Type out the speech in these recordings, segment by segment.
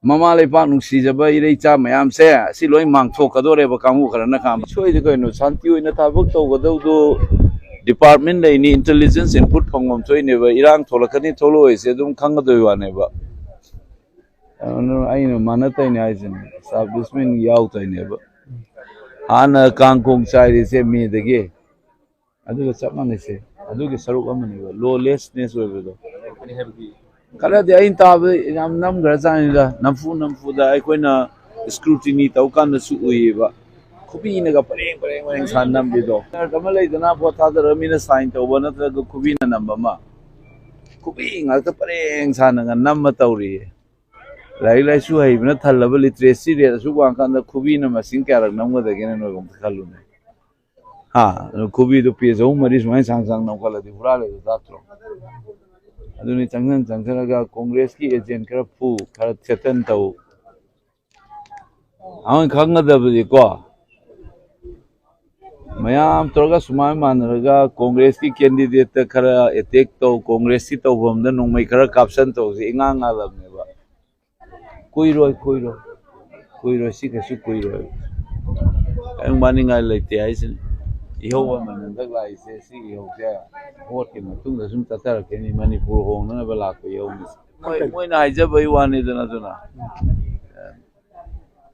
Mama Lepak Nungsijaba Iricha Mayam say, Siloy Mangto Kadore Kamu Karanakam. Show the going to Santiu in the Tabuto Department in intelligence input from never Iran Tolakani Tolo is Edum Kangadu never. I know Manata in Eisen, Sabusmin Yauta never. Anna Kangkong side is a me the gay. I do the Sapman say, I do the Sarukamani, lawlessness with it. Kala dia inta nam grazan da namfu da aikoina scrutiny taukan na su uiba kubi na ga pareng san nam bido kamalai dana botha da ramina sign tauba na ga kubi na namba ma kubi ngal ta pareng san nga nam ma tauri lai su hai na thalaba literacy re su wang kan da kubi na masing kya nam ga da gen no gum khalu ne ha kubi do pe zo maris mai sang nam kala di hura le da tro aduni changaraga Congress ki agent kara pu kara chetan tau awan khanga da bi ko mayam torga sumai manraga Congress ki candidate kara attack tau Congress ki tau bom da nong mai kara caption tau si inga lam ne ba koiro si ka su koiro ang mani ngai lai te ai sin iho man dak lai se si iho ja hot ke matung da sum tatar ke ni Manipur hong na bala ko yo moi na ja bai wani dana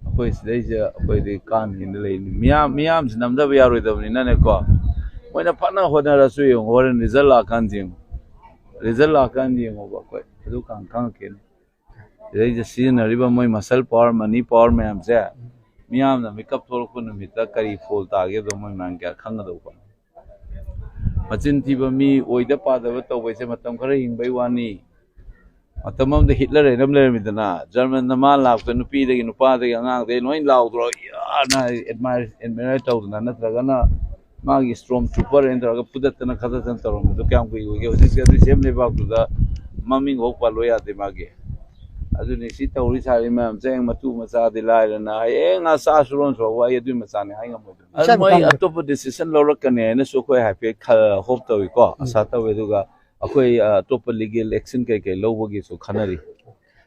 apoi sidai ja apoi de kan hin le miam sinam da ya roi da ni na ne ko moi na pana hona ra su yo horen result la kan jing ngo ba ko du kan ke dai ja si na riba moi muscle power money power me am ja Miam na makeup tol ko na mita kari fall tage do mo man kya khanga do pa machin ti ba mi oida pa da ba to bai se matam khara hing bai wani matamam de Hitler e nam le mi dana German na ma la ko nupi de nupa de angang de noi law dro ya na admire to na na traga na ma gi storm trooper en traga pudat na khada tan taro do kyam ko ge odi se de sem le ba ku da mami go pa lo ya de ma ge aduni si tauri sari mam jeng matu macha de lai na nga sa suron so wa yadu macha ne ai ngam do moi atop decision lo rak ne na so ko happy hope to ko asa ta we duga akoi top legal action kai lo bogi so khanari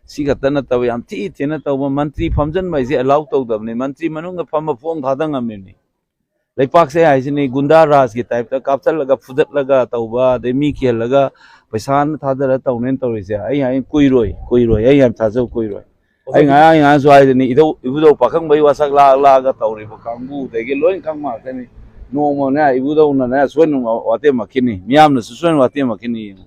si ga tan ta yam ti na ta mantri famjan mai je allow to da ne mantri manung pham phom thada ngam ni leipak se ai ni gunda raj ki type ta kapsal laga fudat laga tauba de mi khel laga paisan thadara taunen tawise ai kuiroi ai yam thajo kuiroi ai nga so ai ni ibu pakhang bai wasak la ga tawri bo kangbu de ge loin kang ma ni no mo na ibu na swen wate makini miam na swen wate makini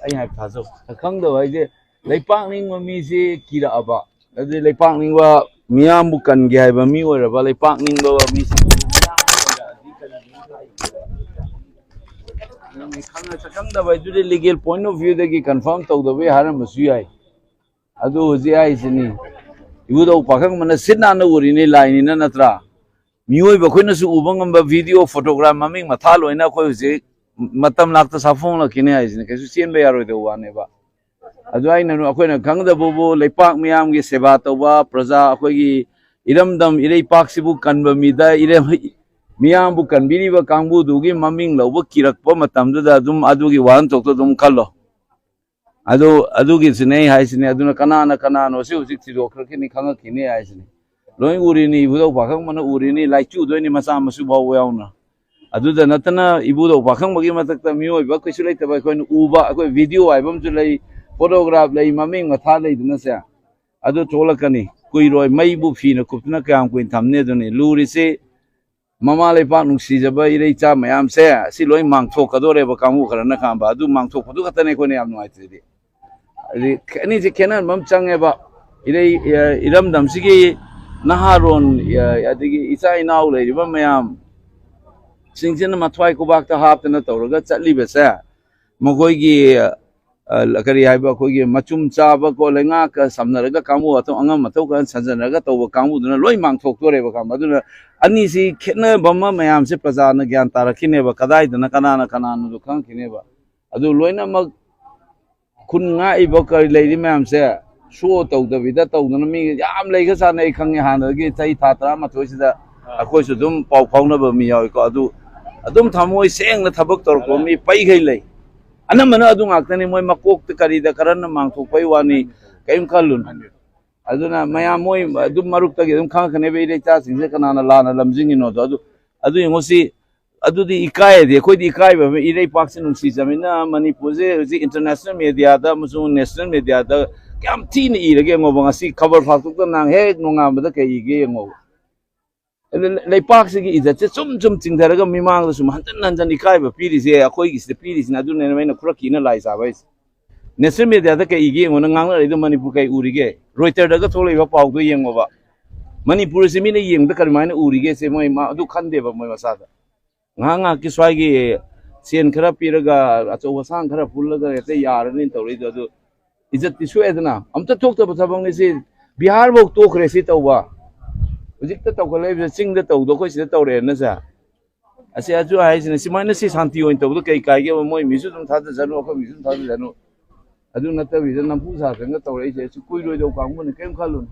ai thajo khang do ai je leipak ning mi se kira aba de leipak ning wa miam bukan ge ai ba mi ora ba leipak ning do mi legal point of view de confirm to the way haram masui adu ji ai sini ibu do pakhang mana sinna na uri ni line na natra mioi ba khoina su ubang ba video photograph maming matha loina khoi ji matam lakta safong la kine ai sini kesu chen ba yaroi de wane ba adu ai na khoina khang da bo leipak miam gi seba to ba praja khoi gi iramdam irei pak sibu kanba mi da ire Miam bukan biri ba kangbu dugi maming lo ba kirak pa matam da dum adu gi wan tok to dum kallo adu gi sine hai sine adu na kana no se usik si dokar ki ni khanga ki ni ai sine loi uri ni ibu do pakhang mana uri ni lai chu do ni masa masu ba wa na adu da natana ibu do pakhang bagi matak ta mi oi ba ko sulai ta ba ko u ba ko video ai bam chu lai photograph lai maming matha lai duna se adu tolakani koi roi mai bu fi na kupna kam kuin thamne do ni luri se Mama Lepak Nungsijaba Iricha Mayam say, Siloy Mangto Kadore Kamu Karanakamba, do Mangto Padukatane am no idea. Any canon Mam Changeba Iram Damsigi Naharon Yadigi Isai now, Lady Mayam Singin Matwai Kubak to half the Natoga, Libesa Mogoigi Lakari Ibakogi, Machum Chaba, Kolengaka, Samnaraga Kamu, Angamatoka, and Sanzanaga over Kamu, and Loy Mangto Kama. Anisi kena bama mayam se pazana gyan tara kineba kadai dana kanana dukang kineba adu loina mag kun nga ibakar lady mayam se show to the vida to na mi yam lei ga sa nei khang han gi chai tha tra ma thoi sida akoi su dum pau phau na ba mi yoi ko adum thamoi seng na thabak tor ko mi pai gai lei anam mana adu ngak tani moi makok te kari da karan mang thok pai wani kaim khalun aduna maya moi adum maruk tagi adum khang khane be ire cha sing se kana na la na lamjing ino do adu yengo si adu di ikai de khoi di ikai ba ire pak sin si jamina manipur je ji international media da musu national media da kam tin ire ge ngo bang si cover phak tuk nang he nonga ba da ke ge ngo lei pak si gi izat che chum chum ching thara ga mimang sum hantan nanjan ikai ba piri se akhoi gi se piri sin adu ne mai na khura ki na lai sa bai national media da ke ige ngo na ngang la ri manipur kai uri ge Reuters da ga thole ba pau do yengo ba manipur se mi ne yeng da kar mai na uri ge se moi ma adu khan de ba moi masa da nga ki swai gi sen khara piraga acho wasang khara pullaga ete yar ni tawri do izat ti suedna amta thok ta bathabang ni se bihar bok to khre si tawba ujik ta taw khale sing da taw do khoi si taw re na sa ase aju ai sin si mai na si shanti oin taw do kai kai ge moi misu dum tha da janu ko misu tha da janu adu na ta bi da nam pu sa ga taw re se su kui roi do kang mun kem khalun